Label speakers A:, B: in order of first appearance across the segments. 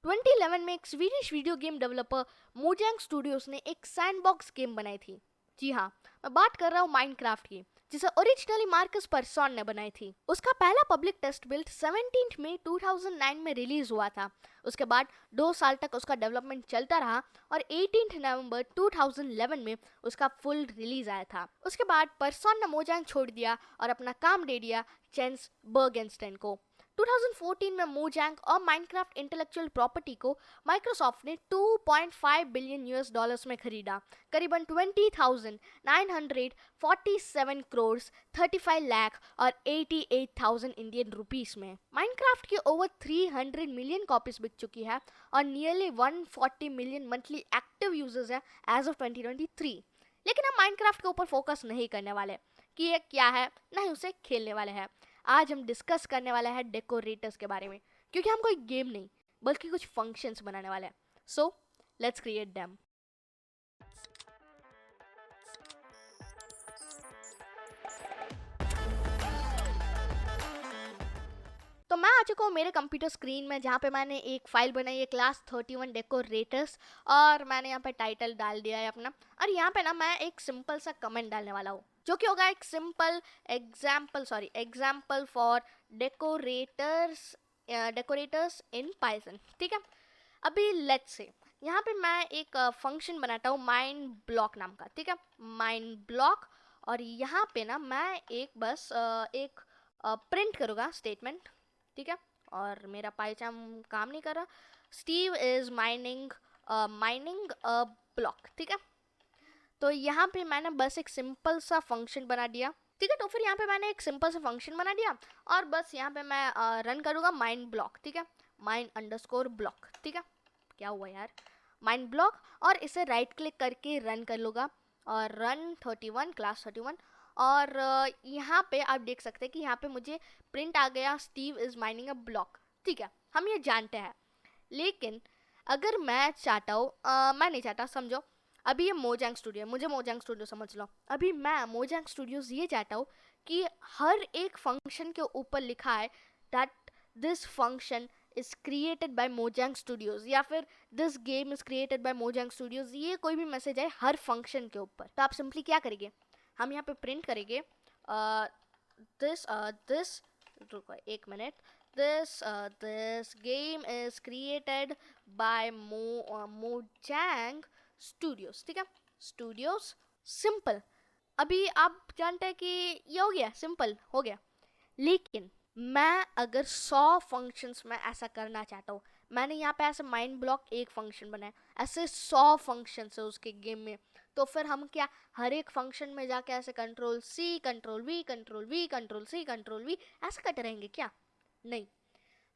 A: 2011 में एक Swedish video game developer Mojang studios ने एक सैंडबॉक्स गेम बनाई थी। जी हाँ, मैं बात कर रहा हूँ माइनक्राफ्ट की, जिसे ओरिजिनली मार्कस पर्सॉन ने बनाई थी। उसका पहला पब्लिक टेस्ट बिल्ड 17 मई 2009 में रिलीज हुआ था। उसके बाद 2 साल तक उसका डेवलपमेंट चलता रहा और 18 नवंबर 2011 में उसका फुल रिलीज आया था। उसके बाद पर्सॉन ने मोजैंग छोड़ दिया और अपना काम दे दिया जेन्स बर्गेनस्टेन को। 2014 में मोजैंग और माइनक्राफ्ट इंटेलेक्चुअल प्रॉपर्टी को माइक्रोसॉफ्ट ने 2.5 बिलियन यूएस डॉलर्स में खरीदा, करीबन 20,947 करोड़ 35 लाख और 88,000 इंडियन रुपीस में। माइनक्राफ्ट की ओवर 300 मिलियन कॉपीज बिक चुकी है और nearly 140 million monthly active users है एज ऑफ 2023। लेकिन हम माइनक्राफ्ट के ऊपर फोकस नहीं करने वाले कि ये क्या है, ना ही उसे खेलने वाले हैं। आज हम डिस्कस करने वाला है डेकोरेटर्स के बारे में, क्योंकि हम कोई गेम नहीं बल्कि कुछ फंक्शंस बनाने वाले हैं। So let's create them. तो मैं आ चुका हूँ मेरे कंप्यूटर स्क्रीन में, जहाँ पे मैंने एक फाइल बनाई है क्लास 31 डेकोरेटर्स, और मैंने यहाँ पे टाइटल डाल दिया है अपना। और यहाँ पे ना मैं एक सिंपल सा कमेंट डालने वाला हूँ, जो कि होगा एक simple example for decorators in Python. ठीक है, अभी लेट्स से यहाँ पे मैं एक फंक्शन बनाता हूँ माइन ब्लॉक नाम का। ठीक है, माइन ब्लॉक, और यहाँ पे ना मैं एक प्रिंट करूँगा स्टेटमेंट। ठीक है, और मेरा पाइचाम काम नहीं कर रहा। Steve is mining a block. ठीक है, तो यहाँ पे मैंने बस एक सिंपल सा फंक्शन बना दिया। ठीक है, तो फिर यहाँ पे मैंने एक सिंपल सा फंक्शन बना दिया और बस यहाँ पे मैं रन करूँगा माइन ब्लॉक। ठीक है, माइन अंडरस्कोर ब्लॉक। ठीक है, क्या हुआ यार, माइन ब्लॉक, और इसे राइट क्लिक करके रन कर लूँगा और रन 31 क्लास 31। और यहाँ पे आप देख सकते हैं कि यहाँ पे मुझे प्रिंट आ गया Steve is mining a block. ठीक है, हम ये जानते हैं, लेकिन अगर मैं चाहता हूँ, मैं नहीं चाहता, समझो अभी ये मोजैंग स्टूडियो, मुझे मोजैंग स्टूडियो समझ लो। अभी मैं मोजैंग स्टूडियोज ये चाहता हूँ कि हर एक फंक्शन के ऊपर लिखा है that this function is created by Mojang studios, या फिर this game is created by Mojang studios. ये कोई भी मैसेज है हर फंक्शन के ऊपर, तो आप सिंपली क्या करेंगे, हम यहाँ पे प्रिंट करेंगे दिस रुको एक minute, this game is created by Mojang Studios। ठीक है, स्टूडियोज, सिंपल। अभी आप जानते हैं कि ये हो गया, सिंपल हो गया। लेकिन मैं अगर 100 फंक्शंस में ऐसा करना चाहता हूँ, मैंने यहाँ पे ऐसे माइंड ब्लॉक एक फंक्शन बनाया, ऐसे 100 फंक्शंस है उसके गेम में, तो फिर हम क्या हर एक फंक्शन में जाके ऐसे control C control V control V control C control V ऐसे करते रहेंगे क्या? नहीं,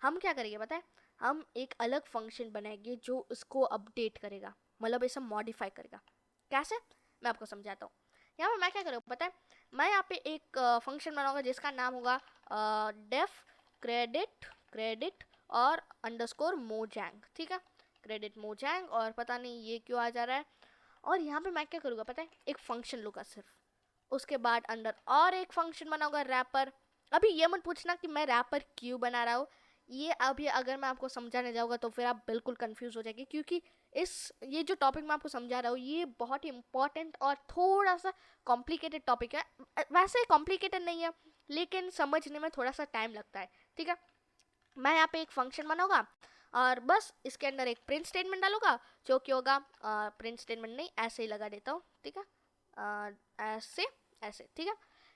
A: हम क्या करेंगे पता है, हम एक अलग फंक्शन बनाएंगे जो इसको अपडेट करेगा, मतलब इसे मॉडिफाई करेगा। कैसे, मैं आपको समझाता हूँ। यहाँ पे मैं क्या करूँगा पता है, मैं यहाँ पे एक फंक्शन बनाऊंगा जिसका नाम होगा डेफ क्रेडिट और अंडरस्कोर मोजैंग। ठीक है, क्रेडिट मोजैंग, और पता नहीं ये क्यों आ जा रहा है। और यहाँ पे मैं क्या करूँगा पता है, एक फंक्शन लूँगा सिर्फ, उसके बाद अंदर और एक फंक्शन बनाऊंगा रैपर। अभी ये मत पूछना कि मैं रैपर क्यों बना रहा हूँ, ये अभी अगर मैं आपको समझाने जाऊँगा तो फिर आप बिल्कुल कंफ्यूज हो जाएंगे, क्योंकि ये जो टॉपिक मैं आपको समझा रहा हूँ ये बहुत ही इंपॉर्टेंट और थोड़ा सा कॉम्प्लिकेटेड टॉपिक है। वैसे कॉम्प्लिकेटेड नहीं है, लेकिन समझने में थोड़ा सा टाइम लगता है। ठीक है, मैं यहाँ पे एक फंक्शन बनाऊंगा और बस इसके अंदर एक प्रिंट स्टेटमेंट डालूंगा, जो कि होगा प्रिंट स्टेटमेंट नहीं, ऐसे ही लगा देता हूँ। ठीक है, ऐसे ऐसे। ठीक है,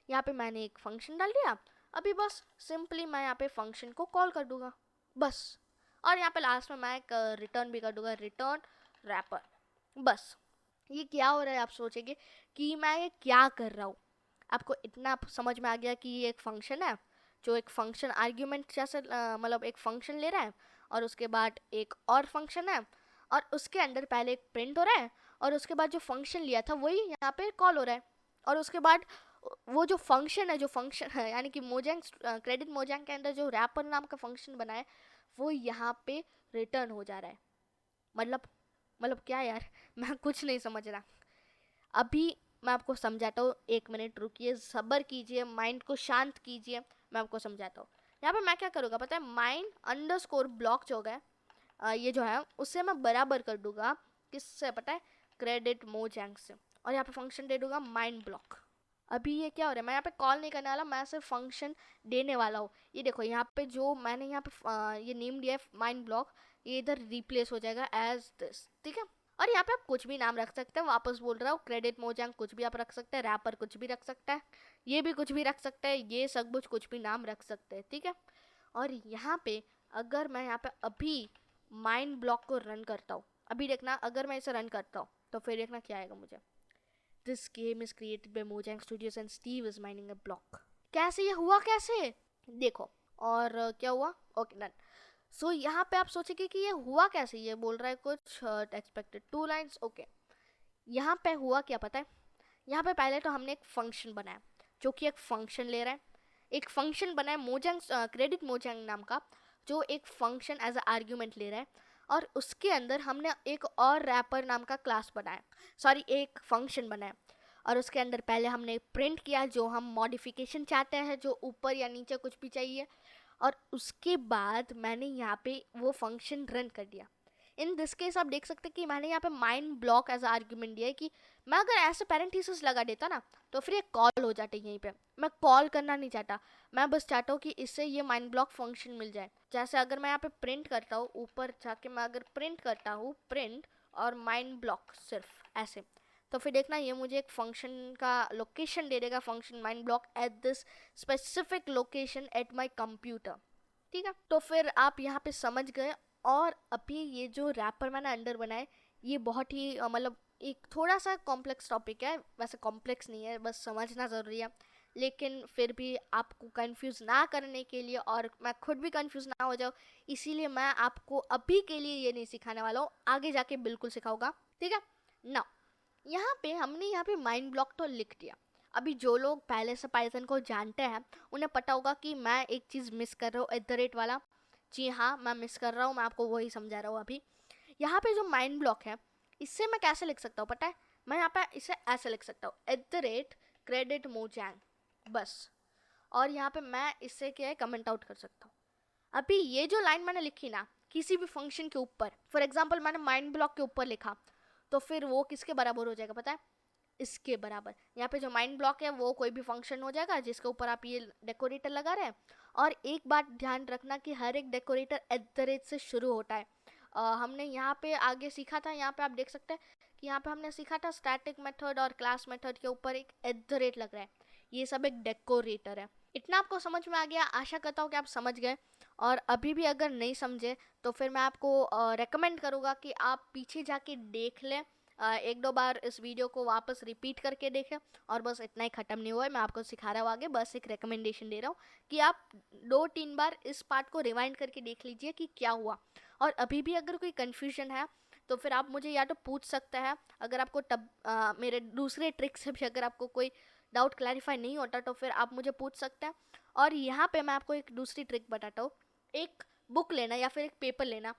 A: यहाँ पे मैंने एक फंक्शन डाल दिया। अभी बस सिंपली मैं यहाँ पे फंक्शन को कॉल कर दूंगा बस, और यहाँ पे लास्ट में मैं एक रिटर्न भी कर दूंगा, रिटर्न रैपर। बस ये क्या हो रहा है, आप सोचेंगे कि मैं ये क्या कर रहा हूँ। आपको इतना समझ में आ गया कि ये एक फंक्शन है जो एक फंक्शन आर्ग्यूमेंट जैसे मतलब एक फंक्शन ले रहा है, और उसके बाद एक और फंक्शन है, और उसके अंदर पहले एक प्रिंट हो रहा है, और उसके बाद जो फंक्शन लिया था वही यहाँ पे कॉल हो रहा है, और उसके बाद वो जो फंक्शन है यानी कि मोजैंग क्रेडिट मोजैंग के अंदर जो रैपर नाम का फंक्शन बना है वो यहाँ पे रिटर्न हो जा रहा है। मतलब क्या यार, मैं कुछ नहीं समझ रहा। अभी मैं आपको समझाता हूँ, एक मिनट रुकिए, सब्र कीजिए, माइंड को शांत कीजिए, मैं आपको समझाता हूँ। यहाँ पे मैं क्या करूँगा पता है, माइंड अंडरस्कोर ब्लॉक जो होगा ये जो है उससे मैं बराबर कर दूंगा किससे पता है, क्रेडिट मोजैंग से। और यहाँ पे फंक्शन दे दूंगा माइंड ब्लॉक। अभी ये क्या हो रहा है, मैं यहाँ पे कॉल नहीं करने वाला, मैं सिर्फ फंक्शन देने वाला हूँ। ये देखो यहाँ पे जो मैंने यहाँ पे ये नेम दिया है माइंड ब्लॉक, ये इधर रिप्लेस हो जाएगा एज दिस, ठीक है। और यहाँ पे आप कुछ भी नाम रख सकते हैं, वापस बोल रहा हूँ, क्रेडिट मोजैंग कुछ भी आप रख सकते हैं, रैपर कुछ भी रख सकता है, ये भी कुछ भी रख सकते हैं, ये सब कुछ भी नाम रख सकते हैं, ठीक है। और यहाँ पे अगर मैं यहाँ पे अभी माइंड ब्लॉक को रन करता हूँ, अभी देखना अगर मैं इसे रन करता हूँ तो फिर देखना क्या आएगा मुझे, this game is created by Mojang studios and Steve is mining a block. कैसे ये हुआ कैसे, देखो। और क्या हुआ, ओके डन। सो यहाँ पे आप सोचेंगे कि ये हुआ कैसे, ये बोल रहा है कुछ एक्सपेक्टेड 2 लाइन्स, ओके। यहाँ पे हुआ क्या पता है, यहाँ पे पहले तो हमने एक फंक्शन बनाया जो कि एक फंक्शन ले रहा है, एक फंक्शन बनाया मोजैंग क्रेडिट मोजैंग नाम का, जो एक फंक्शन एज अ आर्ग्यूमेंट ले रहा है। और उसके अंदर हमने एक और रैपर नाम का क्लास बनाया, सॉरी एक फंक्शन बनाया। और उसके अंदर पहले हमने प्रिंट किया जो हम मॉडिफिकेशन चाहते हैं, जो ऊपर या नीचे कुछ भी चाहिए। और उसके बाद मैंने यहाँ पे वो फंक्शन रन कर दिया। इन दिस केस आप देख सकते हैं कि मैंने यहाँ पे माइंड ब्लॉक एज आर्ग्यूमेंट दिया है कि मैं अगर ऐसे पैरेंथेसिस लगा देता ना तो फिर ये कॉल हो जाते यहीं पे। मैं कॉल करना नहीं चाहता, मैं बस चाहता हूँ कि इससे ये माइंड ब्लॉक फंक्शन मिल जाए। जैसे अगर मैं यहाँ पे प्रिंट करता हूँ, ऊपर जाके मैं अगर प्रिंट करता हूँ प्रिंट और माइंड ब्लॉक सिर्फ ऐसे, तो फिर देखना ये मुझे एक फंक्शन का लोकेशन दे देगा, function mind block at this specific location at my computer, ठीक है। तो फिर आप यहाँ पे समझ गए। और अभी ये जो रैपर मैंने अंडर बनाए ये बहुत ही मतलब एक थोड़ा सा कॉम्प्लेक्स टॉपिक है, वैसे कॉम्प्लेक्स नहीं है, बस समझना ज़रूरी है। लेकिन फिर भी आपको कंफ्यूज ना करने के लिए और मैं खुद भी कंफ्यूज ना हो जाऊँ, इसीलिए मैं आपको अभी के लिए ये नहीं सिखाने वाला हूँ, आगे जाके बिल्कुल सिखाऊंगा, ठीक है ना। यहाँ पे हमने यहाँ पे माइंड ब्लॉक तो लिख दिया। अभी जो लोग पहले से पाइथन को जानते हैं उन्हें पता होगा कि मैं एक चीज़ मिस कर रहा हूँ, एट द रेट वाला। जी हाँ, मैं मिस कर रहा हूँ, मैं आपको वही समझा रहा हूँ अभी। यहाँ पे जो माइंड ब्लॉक है इससे मैं कैसे लिख सकता हूँ पता है, मैं यहाँ पे इसे ऐसे लिख सकता हूँ, at the rate credit Mojang बस। और यहाँ पे मैं इससे क्या है कमेंट आउट कर सकता हूँ। अभी ये जो लाइन मैंने लिखी ना किसी भी फंक्शन के ऊपर, फॉर एग्जाम्पल मैंने माइंड ब्लॉक के ऊपर लिखा, तो फिर वो किसके बराबर हो जाएगा पता है, इसके बराबर। यहाँ पे जो माइंड ब्लॉक है वो कोई भी फंक्शन हो जाएगा जिसके ऊपर आप ये डेकोरेटर लगा रहे हैं। और एक बात ध्यान रखना कि हर एक डेकोरेटर एट द रेट से शुरू होता है। हमने यहाँ पे आगे सीखा था, यहाँ पे आप देख सकते हैं कि यहाँ पे हमने सीखा था स्टैटिक मेथड और क्लास मेथड के ऊपर एक एट द रेट लग रहा है, ये सब एक डेकोरेटर है। इतना आपको समझ में आ गया, आशा करता हूँ कि आप समझ गए। और अभी भी अगर नहीं समझे तो फिर मैं आपको रेकमेंड करूँगा कि आप पीछे जाके देख लें, एक दो बार इस वीडियो को वापस रिपीट करके देखें। और बस इतना ही, ख़त्म नहीं हुआ है, मैं आपको सिखा रहा हूँ आगे, बस एक रिकमेंडेशन दे रहा हूँ कि आप 2-3 बार इस पार्ट को रिवाइंड करके देख लीजिए कि क्या हुआ। और अभी भी अगर कोई कन्फ्यूजन है तो फिर आप मुझे या तो पूछ सकते हैं, अगर आपको तब मेरे दूसरे ट्रिक से भी अगर आपको कोई डाउट क्लैरिफाई नहीं होता तो फिर आप मुझे पूछ सकते हैं। और यहाँ पे मैं आपको एक दूसरी ट्रिक बताता हूँ, एक बुक लेना या फिर एक पेपर लेना,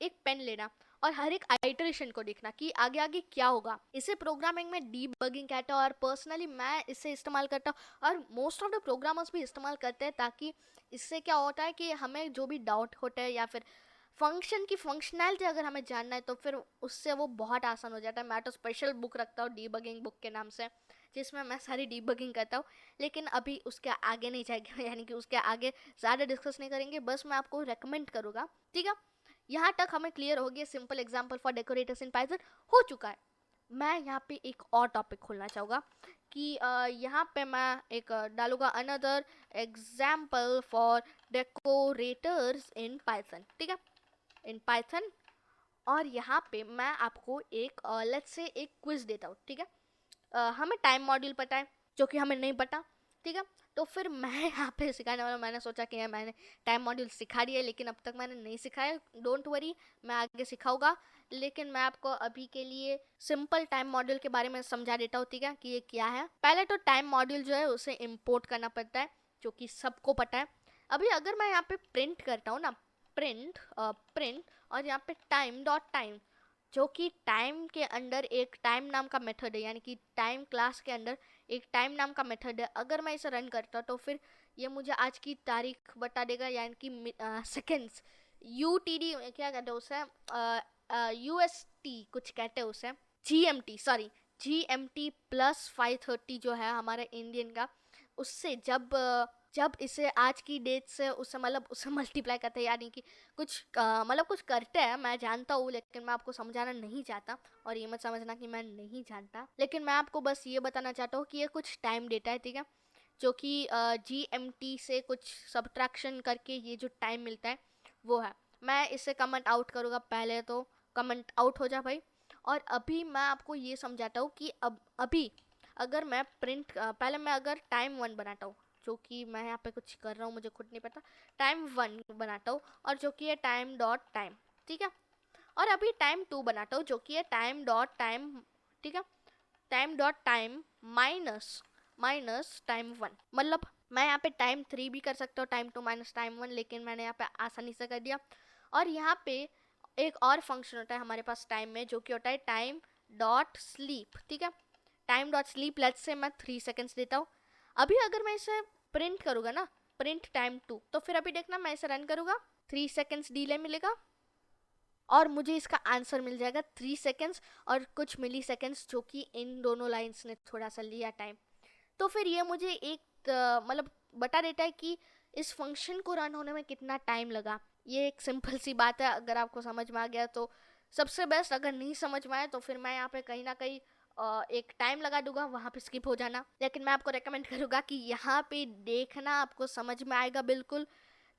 A: एक पेन लेना और हर एक आइटरेशन को देखना कि आगे आगे क्या होगा। इसे प्रोग्रामिंग में डीबगिंग कहते हैं और पर्सनली मैं इसे इस्तेमाल करता हूँ और मोस्ट ऑफ द प्रोग्रामर्स भी इस्तेमाल करते हैं, ताकि इससे क्या होता है कि हमें जो भी डाउट होता है या फिर फंक्शन की फंक्शनैलिटी अगर हमें जानना है तो फिर उससे वो बहुत आसान हो जाता है। मैं तो स्पेशल बुक रखता हूँ डीबगिंग बुक के नाम से, जिसमें मैं सारी डीबगिंग करता हूँ। लेकिन अभी उसके आगे नहीं जाएंगे, यानी कि उसके आगे ज़्यादा डिस्कस नहीं करेंगे, बस मैं आपको रेकमेंड करूँगा, ठीक है। यहाँ तक हमें क्लियर हो गया, simple example for decorators in Python हो चुका है। मैं यहाँ पे एक और टॉपिक खोलना चाहूँगा कि यहाँ पे मैं एक डालूंगा another example for decorators in Python, ठीक है, इन पाइथन। और यहाँ पे मैं आपको एक लेट्स से एक क्विज देता हूँ, ठीक है। हमें टाइम मॉड्यूल पता है जो कि हमें नहीं पता, ठीक है। तो फिर मैं यहाँ पे सिखाने वाला, मैंने सोचा कि मैंने टाइम मॉड्यूल सिखा दिया लेकिन अब तक मैंने नहीं सिखाया, डोंट वरी, मैं आगे सिखाऊंगा। लेकिन मैं आपको अभी के लिए सिंपल टाइम मॉड्यूल के बारे में समझा देता हूँ, ठीक है, कि ये क्या है। पहले तो टाइम मॉड्यूल जो है उसे इम्पोर्ट करना पड़ता है, जो कि सबको पता है। अभी अगर मैं यहाँ पे प्रिंट करता हूँ ना, प्रिंट और यहाँ पे टाइम डॉट टाइम, जो कि टाइम के अंदर एक टाइम नाम का मेथड है, यानी कि टाइम क्लास के अंदर एक टाइम नाम का मेथड है। अगर मैं इसे रन करता तो फिर ये मुझे आज की तारीख बता देगा, यानी कि सेकेंड्स, UTD क्या कहते हैं उसे, UST कुछ कहते हैं उसे, GMT सॉरी, GMT प्लस 5:30 जो है हमारे इंडियन का, उससे जब इसे आज की डेट से उससे मतलब उससे मल्टीप्लाई करते हैं, यानी कि कुछ मतलब कुछ करते हैं, मैं जानता हूँ लेकिन मैं आपको समझाना नहीं चाहता, और ये मत समझना कि मैं नहीं जानता, लेकिन मैं आपको बस ये बताना चाहता हूँ कि ये कुछ टाइम डेटा है, ठीक है, जो कि GMT से कुछ सब्ट्रैक्शन करके ये जो टाइम मिलता है वो है। मैं इसे कमेंट आउट करूँगा, पहले तो कमेंट आउट हो जा भाई। और अभी मैं आपको ये समझाता हूँ कि अभी अगर मैं पहले मैं अगर टाइम 1 बनाता हूँ, जो कि मैं यहाँ पे कुछ कर रहा हूँ मुझे खुद नहीं पता, टाइम 1 बनाता हूँ और जो कि है टाइम डॉट टाइम, ठीक है, और अभी टाइम 2 बनाता हूँ जो कि है टाइम डॉट टाइम, ठीक है, time dot time minus minus time 1, मतलब मैं यहाँ पे टाइम 3 भी कर सकता हूँ, टाइम 2 माइनस टाइम 1, लेकिन मैंने यहाँ पे आसानी से कर दिया। और यहाँ पे एक और फंक्शन होता है हमारे पास टाइम में, जो कि होता है टाइम डॉट स्लीप, ठीक है, time dot sleep, let's say मैं 3 सेकेंड्स देता हूँ। अभी अगर मैं इसे प्रिंट करूँगा ना, प्रिंट टाइम 2, तो फिर अभी देखना मैं इसे रन करूँगा, 3 सेकेंड्स डिले मिलेगा और मुझे इसका आंसर मिल जाएगा 3 सेकेंड्स और कुछ मिली सेकेंड्स, जो कि इन दोनों लाइन्स ने थोड़ा सा लिया टाइम। तो फिर ये मुझे एक मतलब बता देता है कि इस फंक्शन को रन होने में कितना टाइम लगा। ये एक सिंपल सी बात है, अगर आपको समझ में आ गया तो सबसे बेस्ट, अगर नहीं समझ में आए तो फिर मैं यहाँ पे कहीं ना कहीं एक टाइम लगा दूंगा, वहाँ पे स्किप हो जाना, लेकिन मैं आपको रेकमेंड करूँगा कि यहाँ पे देखना, आपको समझ में आएगा बिल्कुल,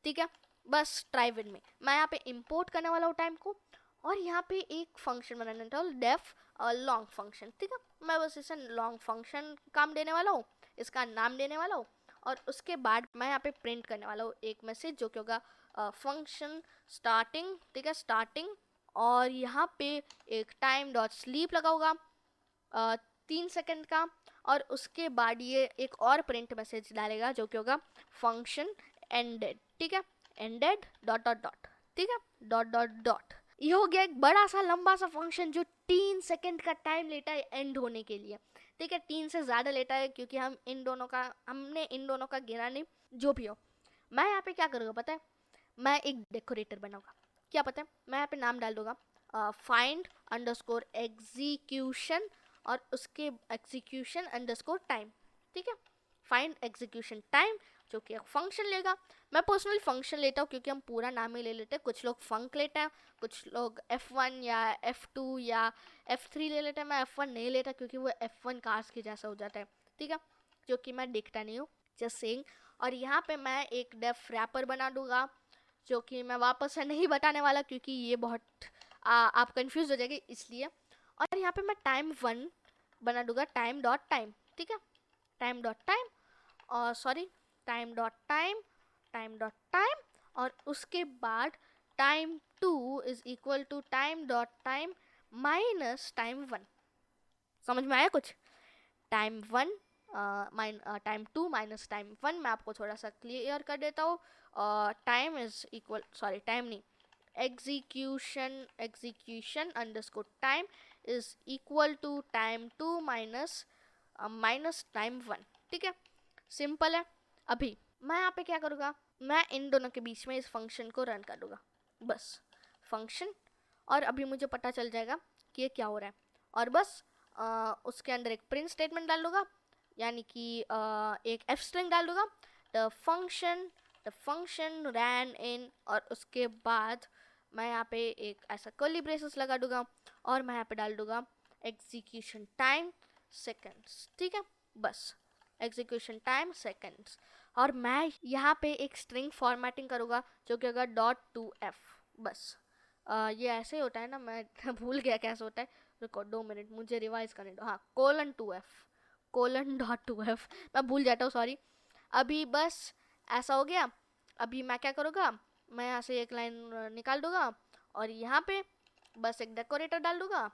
A: ठीक है। बस ट्राई विद में मैं यहाँ पे इंपोर्ट करने वाला हूँ टाइम को, और यहाँ पे एक फंक्शन बनाने वाला हूँ, डेफ लॉन्ग फंक्शन, ठीक है, मैं बस इसे लॉन्ग फंक्शन काम देने वाला हूँ, इसका नाम देने वाला हूँ, और उसके बाद मैं यहाँ पे प्रिंट करने वाला हूँ एक मैसेज जो कि होगा फंक्शन स्टार्टिंग, ठीक है, स्टार्टिंग, और यहाँ पे एक टाइम डॉट स्लीप लगा होगा 3 सेकंड का, और उसके बाद ये एक और प्रिंट मैसेज डालेगा जो कि होगा फंक्शन एंडेड, ठीक है, एंडेड डॉट डॉट डॉट, ठीक है, डॉट डॉट डॉट। ये हो गया एक बड़ा सा लंबा सा फंक्शन जो 3 सेकंड का टाइम लेता है एंड होने के लिए, ठीक है, 3 से ज़्यादा लेता है क्योंकि हमने इन दोनों का गिना नहीं, जो भी हो। मैं यहाँ पे क्या करूँगा पता है, मैं एक डेकोरेटर बनाऊंगा, क्या पता है, मैं यहाँ पे नाम डाल दूंगा फाइंड अंडरस्कोर एग्जीक्यूशन, और उसके एग्जीक्यूशन अंडरस्कोर टाइम, ठीक है, फाइंड एग्जीक्यूशन टाइम, जो कि एक फंक्शन लेगा। मैं पर्सनली फंक्शन लेता हूँ क्योंकि हम पूरा नाम ही ले लेते हैं, कुछ लोग फंक लेते हैं, कुछ लोग F1 या F2 या F3 ले लेते हैं, मैं F1 नहीं लेता क्योंकि वो F1 कार्स के जैसा हो जाता है, ठीक है, जो कि मैं देखता नहीं हूँ, जस्ट सेइंग। और यहाँ पे मैं एक डेफ रैपर बना दूंगा, जो कि मैं वापस से नहीं बताने वाला क्योंकि ये बहुत आप कंफ्यूज हो जाएंगे इसलिए। और यहाँ पे मैं टाइम 1 बना दूंगा टाइम डॉट टाइम, ठीक है, टाइम डॉट टाइम, और sorry time dot time, time dot time, और उसके बाद time 2 is equal to time dot time minus time 1। समझ में आया कुछ? टाइम 1 टाइम 2 माइनस टाइम 1, मैं आपको थोड़ा सा क्लियर कर देता हूँ। Time is equal, sorry time नहीं, execution underscore time is equal to time 2 minus minus time 1, ठीक है, सिंपल है। अभी मैं यहाँ पे क्या करूँगा, मैं इन दोनों के बीच में इस फंक्शन को रन कर दूंगा, बस फंक्शन, और अभी मुझे पता चल जाएगा कि ये क्या हो रहा है, और बस उसके अंदर एक प्रिंट स्टेटमेंट डाल दूंगा, यानी कि एक एफ स्ट्रिंग डाल दूंगा, द फंक्शन रैन इन, और उसके बाद मैं यहाँ पे एक ऐसा कर्ली ब्रेसेस लगा दूंगा, और मैं यहाँ पे डाल दूंगा एग्जीक्यूशन टाइम सेकेंड्स, ठीक है, बस एग्जीक्यूशन टाइम सेकेंड्स। और मैं यहाँ पे एक स्ट्रिंग फॉर्मेटिंग करूँगा जो कि होगा .2f, बस ये ऐसे ही होता है ना, मैं भूल गया कैसे होता है, रुको 2 मिनट मुझे रिवाइज करने दो, हाँ :2f मैं भूल जाता हूँ, सॉरी। अभी बस ऐसा हो गया, अभी मैं क्या करूँगा, मैं यहाँ से एक लाइन निकाल दूंगा, और यहाँ पे बस एक डेकोरेटर डाल दूंगा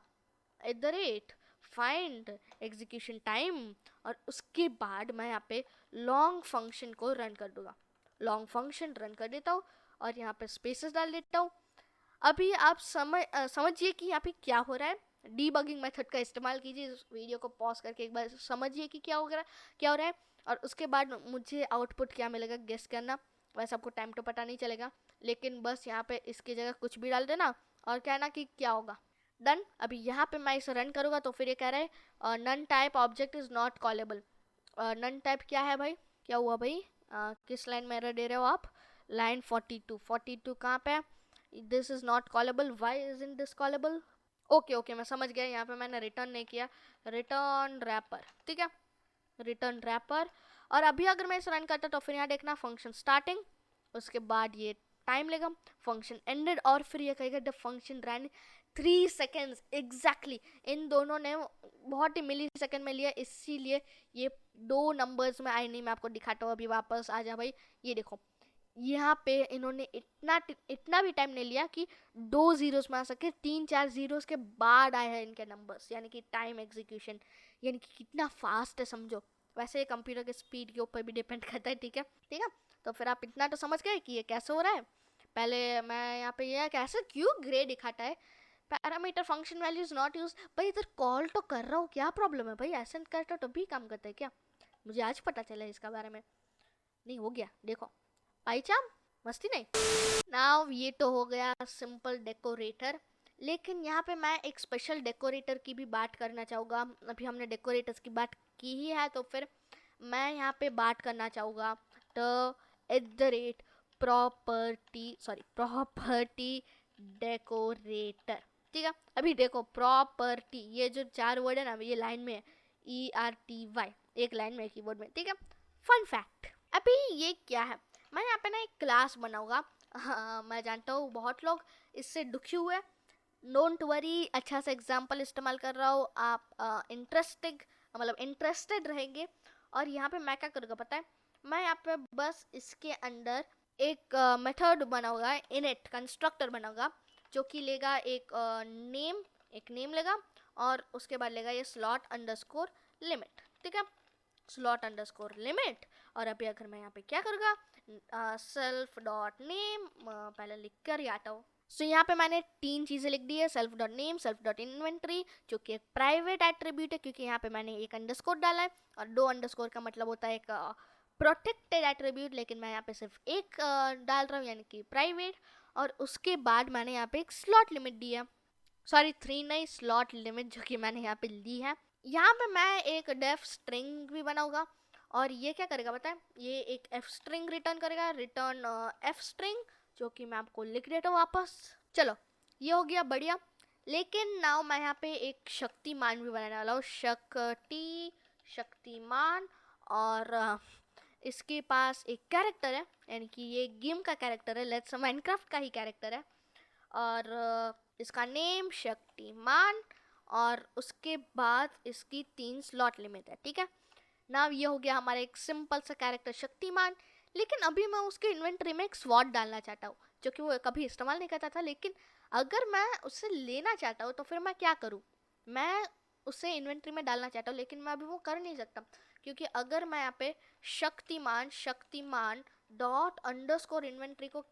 A: @find एग्जीक्यूशन टाइम, और उसके बाद मैं यहाँ पे लॉन्ग फंक्शन को रन कर दूंगा, लॉन्ग फंक्शन रन कर देता हूँ, और यहाँ पे स्पेसेस डाल देता हूँ। अभी आप समझिए कि यहाँ पे क्या हो रहा है, डीबगिंग मेथड का इस्तेमाल कीजिए, इस वीडियो को पॉज करके एक बार समझिए कि क्या हो रहा है, और उसके बाद मुझे आउटपुट क्या मिलेगा गेस करना, वैसे आपको टाइम तो पता नहीं चलेगा, लेकिन बस यहाँ पे इसकी जगह कुछ भी डाल देना और कहना कि क्या होगा, डन। अभी यहाँ पे मैं इसे रन करूँगा तो फिर ये कह रहा है none type object is not callable. None type क्या है भाई, क्या हुआ भाई, किस लाइन में एरर दे रहे हो आप, लाइन 42, 42 कहाँ पे है, this is not callable, why is in this callable. Okay okay मैं समझ गया, यहाँ पे मैंने रिटर्न नहीं किया, रिटर्न रैपर, ठीक है, रिटर्न रैपर। और अभी अगर मैं इसे रन करता तो फिर यहाँ देखना फंक्शन स्टार्टिंग, उसके बाद ये टाइम लेगा, फंक्शन एंडेड, और फिर ये कहेगा the function run 3 seconds exactly. इन दोनों ने बहुत ही मिली सेकेंड में लिया, इसीलिए ये 2 नंबर्स में आई नहीं। मैं आपको दिखाता हूँ अभी, वापस आ जा भाई, ये देखो यहाँ पे इन्होंने इतना भी टाइम नहीं लिया कि 2 जीरोस में आ सके, 3-4 जीरोस के बाद आए हैं इनके नंबर्स, यानी कि टाइम एग्जीक्यूशन, यानी कि कितना फास्ट है समझो। वैसे कंप्यूटर के स्पीड के ऊपर भी डिपेंड करता है, ठीक है ठीक है। तो फिर आप इतना तो समझ गए कि ये कैसे हो रहा है। पहले मैं यहाँ पे ये कैसे क्यों ग्रे दिखाता है, parameter function value is not use. भाई इधर कॉल तो कर रहा हूँ, क्या प्रॉब्लम है भाई, ऐसा करता तो भी काम करता है क्या, मुझे आज पता चला इसका बारे में। नहीं हो गया देखो, पाई चाम, मस्ती नहीं। नाउ ये तो हो गया सिंपल डेकोरेटर, लेकिन यहाँ पे मैं एक स्पेशल डेकोरेटर की भी बात करना चाहूँगा। अभी हमने डेकोरेटर्स की बात की ही है तो फिर मैं यहाँ पे बात करना चाहूँगा द @ प्रॉपर्टी डेकोरेटर, ठीक है। अभी देखो प्रॉपर्टी, ये जो 4 वर्ड है ना ये लाइन में है, ERTY, एक लाइन में कीबोर्ड में, ठीक है। फन फैक्ट, अभी ये क्या है, मैं यहाँ पे ना एक क्लास बनाऊंगा। हाँ मैं जानता हूँ बहुत लोग इससे दुखी हुए, डोंट वरी, अच्छा सा एग्जाम्पल इस्तेमाल कर रहा हूँ, आप इंटरेस्टेड रहेंगे। और यहाँ पे मैं क्या करूँगा पता है, मैं यहाँ पे बस इसके अंदर एक मेथड बनाऊंगा, इनिट कंस्ट्रक्टर बनाऊंगा, जो कि लेगा एक नेम लेगा, और उसके बाद लेगा ये slot_limit, ठीक है, slot_limit। और अभी अगर मैं यहाँ पे क्या करूँगा, self.name पहले लिख कर ही आता हूँ। सो यहाँ पे मैंने 3 चीज़ें लिख दी है, self.name, self.inventory, जो कि एक प्राइवेट एट्रीब्यूट है क्योंकि यहाँ पे मैंने एक अंडरस्कोर डाला है, और 2 अंडरस्कोर का मतलब होता है एक प्रोटेक्टेड एट्रीब्यूट, लेकिन मैं यहाँ पे सिर्फ एक डाल रहा हूँ यानी कि प्राइवेट। और उसके बाद मैंने यहाँ पे एक स्लॉट लिमिट दी है, सॉरी 3 नहीं, स्लॉट लिमिट जो कि मैंने यहाँ पे ली है। यहाँ पे मैं एक डेफ स्ट्रिंग भी बनाऊंगा, और ये क्या करेगा पता है, ये एक एफ स्ट्रिंग रिटर्न करेगा, रिटर्न एफ स्ट्रिंग, जो कि मैं आपको लिख देता हूँ वापस। चलो ये हो गया बढ़िया, लेकिन नाउ मैं यहाँ पे एक शक्तिमान भी बनाने वाला हूँ, शक्तिमान। और इसके पास एक कैरेक्टर है, यानी कि ये गेम का कैरेक्टर है, लेट्स माइनक्राफ्ट का ही कैरेक्टर है, और इसका नेम शक्तिमान, और उसके बाद इसकी 3 स्लॉट लिमिट है, ठीक है ना। ये हो गया हमारा एक सिंपल सा कैरेक्टर शक्तिमान। लेकिन अभी मैं उसके इन्वेंटरी में एक स्वॉर्ड डालना चाहता हूँ, जो कि वो कभी इस्तेमाल नहीं करता था, लेकिन अगर मैं उससे लेना चाहता हूँ तो फिर मैं क्या करूँ, मैं उसे इन्वेंटरी में डालना चाहता हूँ, लेकिन मैं अभी वो कर नहीं सकता, क्योंकि अगर मैं यहाँ पे Shaktimaan dot underscore inventory co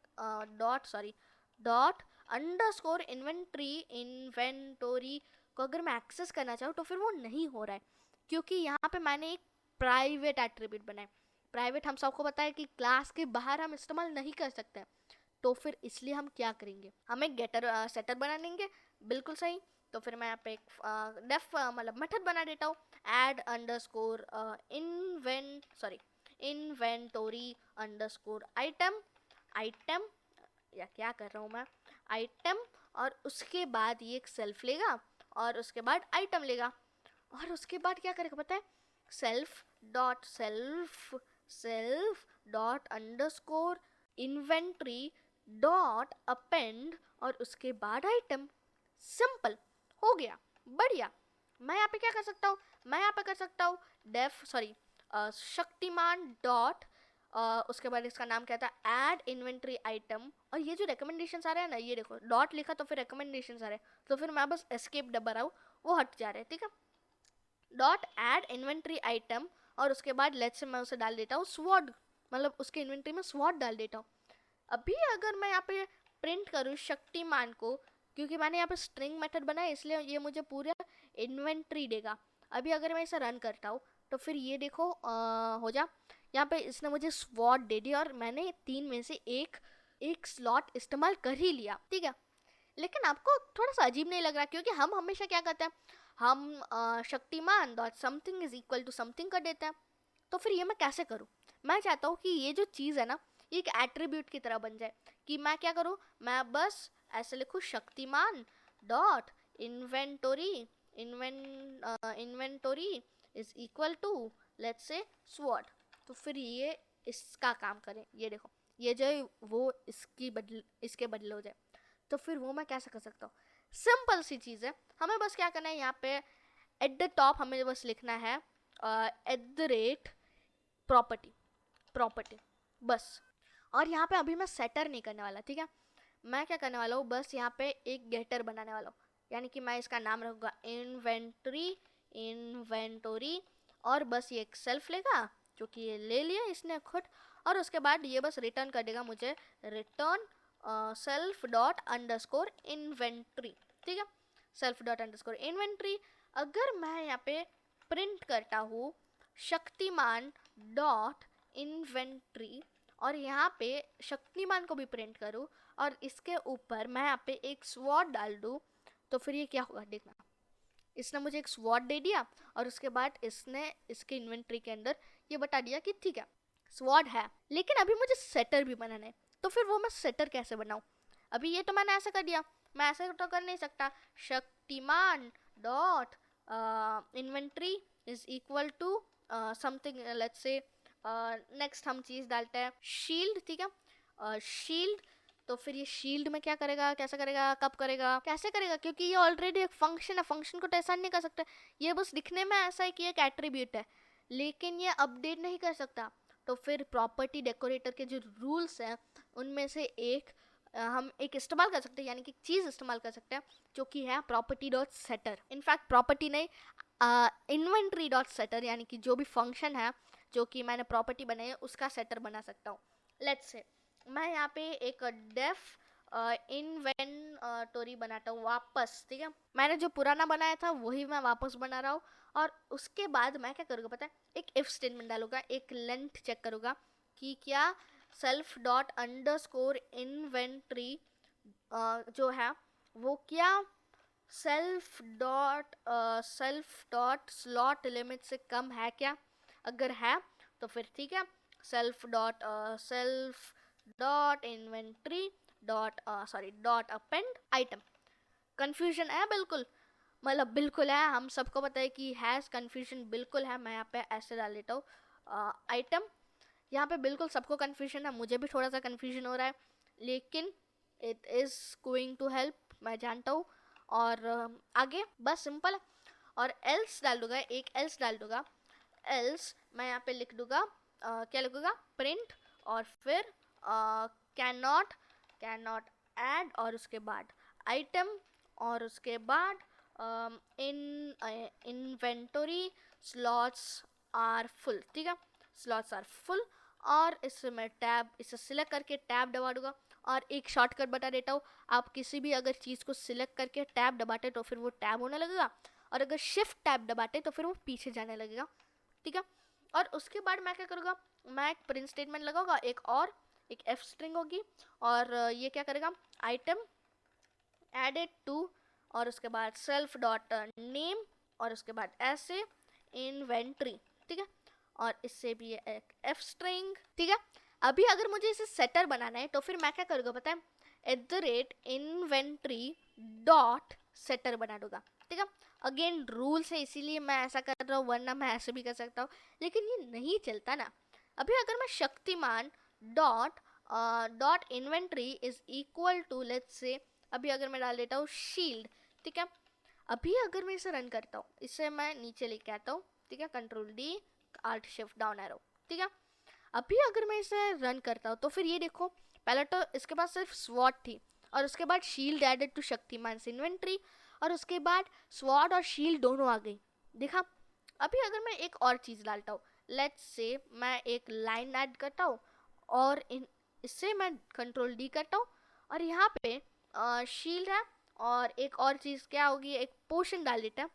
A: dot underscore inventory को अगर मैं एक्सेस करना चाहूँ तो फिर वो नहीं हो रहा है, क्योंकि यहाँ पे मैंने एक प्राइवेट एट्रीब्यूट बनाए। प्राइवेट हम सबको पता है कि क्लास के बाहर हम इस्तेमाल नहीं कर सकते, तो फिर इसलिए हम क्या करेंगे, हम एक गेटर सेटर बना लेंगे, बिल्कुल सही। तो फिर मैं यहाँ पे एक डेफ मतलब मेथड बना देता हूँ, add underscore inventory underscore item, या क्या कर रहा हूँ मैं, आइटम। और उसके बाद ये एक सेल्फ लेगा, और उसके बाद आइटम लेगा, और उसके बाद क्या करेगा पता है, self dot underscore inventory dot append, और उसके बाद आइटम। सिंपल हो गया, बढ़िया। मैं यहाँ पे क्या कर सकता हूँ, मैं यहाँ पे कर सकता हूँ शक्तिमान डॉट, उसके बाद इसका नाम क्या था, ऐड इन्वेंटरी आइटम। और ये जो रिकमेंडेशन आ रहे हैं ना, ये देखो डॉट लिखा तो फिर रिकमेंडेशन आ रहे हैं, तो फिर मैं बस एस्केप दबा रहा हूँ, वो हट जा रहे हैं, ठीक है। डॉट ऐड इन्वेंटरी आइटम, और उसके बाद लेट्स से मैं उसे डाल देता हूँ स्वॉर्ड, मतलब उसके इन्वेंटरी में स्वॉर्ड डाल देता हूँ। अभी अगर मैं यहाँ पे प्रिंट करूँ शक्तिमान को, क्योंकि मैंने यहाँ पे स्ट्रिंग मेथड बनाया इसलिए ये मुझे पूरा इन्वेंटरी देगा। अभी अगर मैं इसे रन करता हूँ तो फिर ये देखो हो जा, यहाँ पे इसने मुझे स्वॉर्ड दे दिया, और मैंने 3 में से एक एक स्लॉट इस्तेमाल कर ही लिया, ठीक है। लेकिन आपको थोड़ा सा अजीब नहीं लग रहा, क्योंकि हम हमेशा क्या करते हैं, हम Shaktimaan dot something is equal to something कर देते हैं। तो फिर ये मैं कैसे करूँ? मैं चाहता हूँ कि ये जो चीज़ है ना, ये एक एट्रीब्यूट की तरह बन जाए। कि मैं क्या करूँ, मैं बस ऐसे लिखूँ Shaktimaan dot inventory inventory is equal to let's say sword. तो फिर ये इसका काम करे, ये देखो, ये जो है वो इसके बदले हो जाए। तो फिर वो मैं कैसे कर सकता हूँ? सिंपल सी चीज़ है, हमें बस क्या करना है, यहाँ पे एट द टॉप हमें बस लिखना है @ प्रॉपर्टी बस। और यहाँ पे अभी मैं सेटर नहीं करने वाला, ठीक है। मैं क्या करने वाला हूँ, बस यहाँ पे एक गेटर बनाने वाला हूँ, यानी कि मैं इसका नाम रखूँगा इन्वेंटोरी और बस ये एक सेल्फ लेगा, जो कि ये ले लिया इसने खुद। और उसके बाद ये बस रिटर्न कर देगा मुझे return self dot underscore inventory, ठीक है, सेल्फ डॉट अंडरस्कोर इन्वेंट्री। अगर मैं यहाँ पे प्रिंट करता हूँ शक्तिमान डॉट इन्वेंट्री और यहाँ पे शक्तिमान को भी प्रिंट करूँ और इसके ऊपर मैं यहाँ पे एक स्वॉर्ड डाल दूँ, तो फिर ये क्या होगा देखना। इसने मुझे एक स्वॉर्ड दे दिया और उसके बाद इसने इसके इन्वेंट्री के अंदर ये बता दिया कि ठीक है स्वॉर्ड है। लेकिन अभी मुझे सेटर भी बनाना है, तो फिर वो मैं सेटर कैसे बनाऊँ? अभी ये तो मैंने ऐसा कर दिया, मैं ऐसे तो कर नहीं सकता। Shaktimaan dot inventory is equal to something, let's say next हम चीज़ डालते हैं शील्ड, ठीक है, शील्ड। तो फिर ये शील्ड में क्या करेगा, कैसे करेगा, कब करेगा, कैसे करेगा? क्योंकि ये ऑलरेडी एक फंक्शन है, फंक्शन को तो ऐसा नहीं कर सकते। ये बस दिखने में ऐसा है कि एक एट्रीब्यूट है, लेकिन ये अपडेट नहीं कर सकता। तो फिर प्रॉपर्टी डेकोरेटर के जो रूल्स हैं उनमें से एक हम एक इस्तेमाल कर सकते हैं, यानी कि चीज़ इस्तेमाल कर सकते हैं, जो कि है property dot setter. In fact property नहीं, इन्वेंट्री डॉट सेटर, यानी कि जो भी फंक्शन है जो कि मैंने प्रॉपर्टी बनाई है उसका सेटर बना सकता हूँ। लेट्स से मैं यहाँ पे एक डेफ इन्वेंटोरी बनाता हूँ वापस, ठीक है। मैंने जो पुराना बनाया था वही मैं वापस बना रहा हूँ। और उसके बाद मैं क्या करूँगा पता है, एक इफ स्टेटमेंट डालूंगा, एक लेंथ चेक करूँगा कि क्या सेल्फ डॉट अंडरस्कोर इन्वेंट्री जो है वो क्या सेल्फ डॉट स्लॉट लिमिट से कम है क्या। अगर है तो फिर ठीक है, self dot inventory dot append item. Confusion है बिल्कुल, मतलब बिल्कुल है, हम सबको पता है कि हैज़ कन्फ्यूजन बिल्कुल है। मैं यहाँ पे ऐसे डाल देता हूँ आइटम। यहाँ पे बिल्कुल सबको कन्फ्यूजन है, मुझे भी थोड़ा सा कन्फ्यूजन हो रहा है, लेकिन it is going to help, मैं जानता हूँ। और आगे बस सिंपल है। और एल्स डाल दूंगा, एक एल्स डाल दूंगा। एल्स मैं यहाँ पे लिख दूंगा क्या लिखूंगा, प्रिंट और फिर कैन नॉट ऐड और उसके बाद आइटम और उसके बाद इन्वेंटोरी स्लॉट्स आर फुल, ठीक है, स्लॉट्स आर फुल। और इससे मैं टैब, इसे सिलेक्ट करके टैब दबा दूंगा। और एक शॉर्टकट बता देता हूँ, आप किसी भी अगर चीज़ को सिलेक्ट करके टैब दबाते तो फिर वो टैब होने लगेगा, और अगर शिफ्ट टैब दबाते तो फिर वो पीछे जाने लगेगा, ठीक है। और उसके बाद मैं क्या करूँगा, मैं एक प्रिंट स्टेटमेंट लगाऊंगा, एक एफ स्ट्रिंग होगी, और ये क्या करेगा, आइटम एडेड टू और उसके बाद सेल्फ डॉट नेम और उसके बाद ऐसे इन्वेंट्री, ठीक है। और इससे भी एक एफ स्ट्रिंग, ठीक है। अभी अगर मुझे इसे सेटर बनाना है तो फिर मैं क्या करूँगा पता है, @इन्वेंट्री डॉट सेटर बना दूंगा, ठीक है। अगेन रूल्स है इसीलिए मैं ऐसा कर रहा हूँ, वरना मैं ऐसे भी कर सकता हूँ, लेकिन ये नहीं चलता ना। अभी अगर मैं Shaktimaan dot inventory is equal to let's say, अभी अगर मैं डाल देता हूँ शील्ड, ठीक है। अभी अगर मैं इसे रन करता हूँ, इसे मैं नीचे लेके आता हूँ, ठीक है, control D alt shift down arrow, ठीक है। अभी अगर मैं इसे रन करता हूँ तो फिर ये देखो, पहले तो इसके पास सिर्फ स्वॉट थी और उसके बाद shield added to Shaktimaan inventory, और उसके बाद स्वॉट और शील्ड दोनों आ गई, देखा। अभी अगर मैं एक और चीज़ डालता हूँ, लेट्स से मैं एक लाइन ऐड करता हूँ और इससे मैं कंट्रोल डी करता हूँ, और यहाँ पे शील्ड है और एक और चीज़ क्या होगी, एक पोशन डाल देते हैं,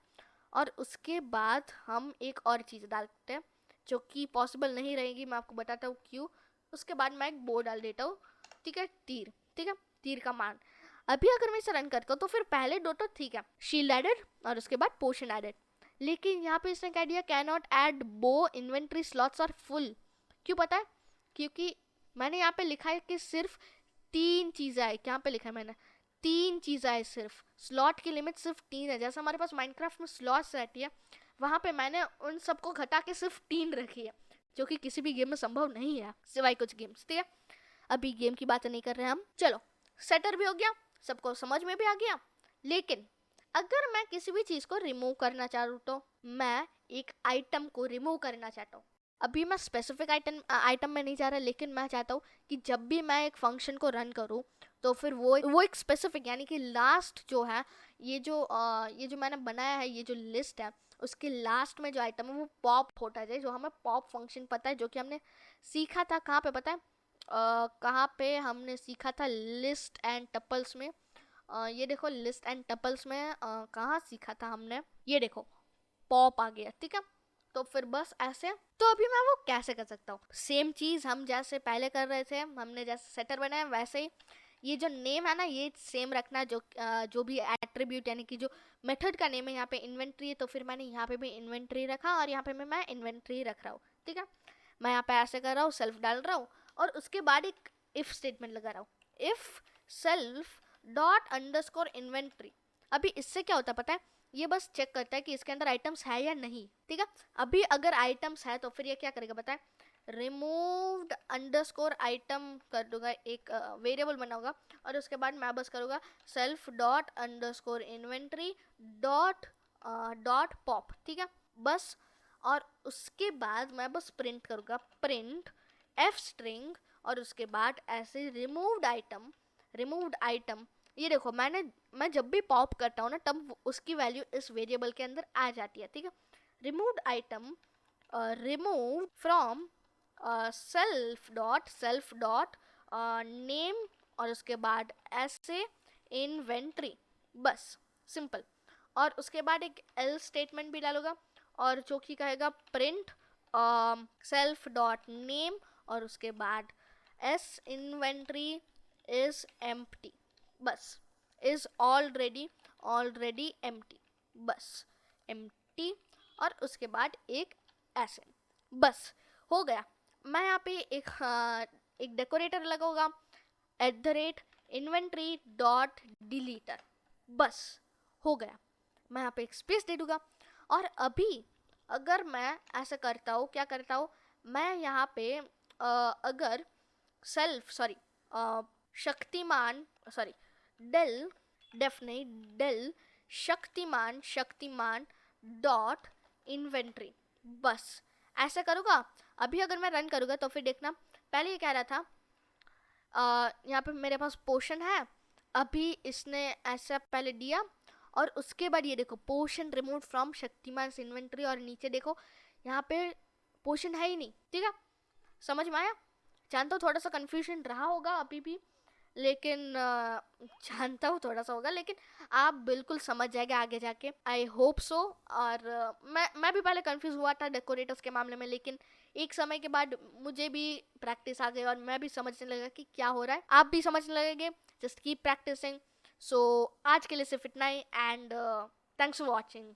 A: और उसके बाद हम एक और चीज़ डालते हैं जो कि पॉसिबल नहीं रहेगी, मैं आपको बताता हूँ क्यों। उसके बाद मैं एक बो डाल देता हूँ, ठीक है, तीर, ठीक है, तीर का मान। अभी अगर मैं इसे रन करता हूँ तो फिर पहले दो तो ठीक है, शील्ड एडेड और उसके बाद पोशन एडेड, लेकिन यहाँ पे इसने कह दिया कैन नॉट एड बो इन्वेंट्री स्लॉट्स आर फुल। क्यों पता है? क्योंकि मैंने यहाँ पे लिखा है कि सिर्फ 3 चीज़ें आई। यहाँ पे लिखा है मैंने 3 चीज़ें आई, सिर्फ स्लॉट की लिमिट सिर्फ 3 है। जैसे हमारे पास माइनक्राफ्ट में स्लॉट्स रहती है, वहाँ पे मैंने उन सबको घटा के सिर्फ 3 रखी है, जो कि किसी भी गेम में संभव नहीं है सिवाय कुछ गेम्स, ठीक है। अभी गेम की बात नहीं कर रहे हैं हम। चलो, सेटर भी हो गया, सबको समझ में भी आ गया। लेकिन अगर मैं किसी भी चीज़ को रिमूव करना चाहूँ तो मैं एक आइटम को रिमूव करना चाहता हूँ। अभी मैं स्पेसिफिक आइटम में नहीं जा रहा, लेकिन मैं चाहता हूँ कि जब भी मैं एक फंक्शन को रन करूँ तो फिर वो एक स्पेसिफिक, यानी कि लास्ट जो है, ये जो मैंने बनाया है, ये जो लिस्ट है, उसके लास्ट में जो आइटम है वो पॉप होता जाए। जो हमें पॉप फंक्शन पता है, जो कि हमने सीखा था कहाँ पे पता है? कहाँ पे हमने सीखा था? लिस्ट एंड टपल्स में। ये देखो, लिस्ट एंड टपल्स में कहाँ सीखा था हमने? ये देखो, पॉप आ गया, ठीक है। तो फिर बस ऐसे, तो अभी मैं वो कैसे कर सकता हूँ? सेम चीज़ हम जैसे पहले कर रहे थे, हमने जैसे सेटर बनाया वैसे ही ये जो नेम है ना, ये सेम रखना। जो भी एट्रीब्यूट यानी कि जो मेथड का नेम है, यहाँ पे इन्वेंट्री है, तो फिर मैंने यहाँ पे भी इन्वेंट्री रखा और यहाँ पे मैं इन्वेंट्री रख रहा हूँ, ठीक है। मैं यहाँ पे ऐसे कर रहा हूँ, सेल्फ डाल रहा हूँ और उसके बाद एक इफ स्टेटमेंट लगा रहा हूँ, if self dot underscore inventory. अभी इससे क्या होता है पता है? ये बस चेक करता है कि इसके अंदर आइटम्स है या नहीं, ठीक है। अभी अगर आइटम्स है तो फिर ये क्या करेगा पता है? रिमूव्ड अंडरस्कोर आइटम कर दूंगा, एक वेरिएबल बनाऊंगा और उसके बाद मैं बस करूँगा self dot underscore inventory dot pop, ठीक है, बस। और उसके बाद मैं बस प्रिंट करूँगा, प्रिंट एफ स्ट्रिंग और उसके बाद ऐसे रिमूव्ड आइटम। ये देखो, मैं जब भी पॉप करता हूँ ना, तब उसकी वैल्यू इस वेरिएबल के अंदर आ जाती है, ठीक है। Removed item remove from self dot name और उसके बाद ऐसे इन्वेंट्री, बस सिंपल। और उसके बाद एक एल स्टेटमेंट भी डालूंगा और जो कि कहेगा प्रिंट सेल्फ डॉट नेम और उसके बाद एस इन्वेंट्री इज एम्प्टी, बस, इज ऑलरेडी एम्प्टी, बस एम्प्टी। और उसके बाद एक ऐसे, बस हो गया। मैं यहाँ पे एक डेकोरेटर लगाऊंगा, @inventory.deleter, बस हो गया। मैं यहाँ पे एक स्पेस दे दूंगा और अभी अगर मैं ऐसा करता हूँ, क्या करता हूँ मैं यहाँ पे अगर डेल शक्तिमान डॉट इन्वेंट्री, बस ऐसा करूँगा। अभी अगर मैं रन करूँगा तो फिर देखना, पहले ये कह रहा था यहाँ पे मेरे पास पोशन है, अभी इसने ऐसा पहले दिया और उसके बाद ये देखो पोशन रिमूव फ्रॉम शक्तिमान इन्वेंट्री और नीचे देखो यहाँ पे पोशन है ही नहीं, ठीक है। समझ में आया? जानता हूँ थोड़ा सा कंफ्यूजन रहा होगा अभी भी, लेकिन जानता हूँ थोड़ा सा होगा, लेकिन आप बिल्कुल समझ जाएंगे आगे जाके, आई होप सो। और मैं भी पहले कंफ्यूज हुआ था डेकोरेटर्स के मामले में, लेकिन एक समय के बाद मुझे भी प्रैक्टिस आ गई और मैं भी समझने लगा कि क्या हो रहा है। आप भी समझने लगेंगे, जस्ट कीप प्रैक्टिसिंग। सो आज के लिए सिर्फ इतना ही एंड थैंक्स फॉर वॉचिंग।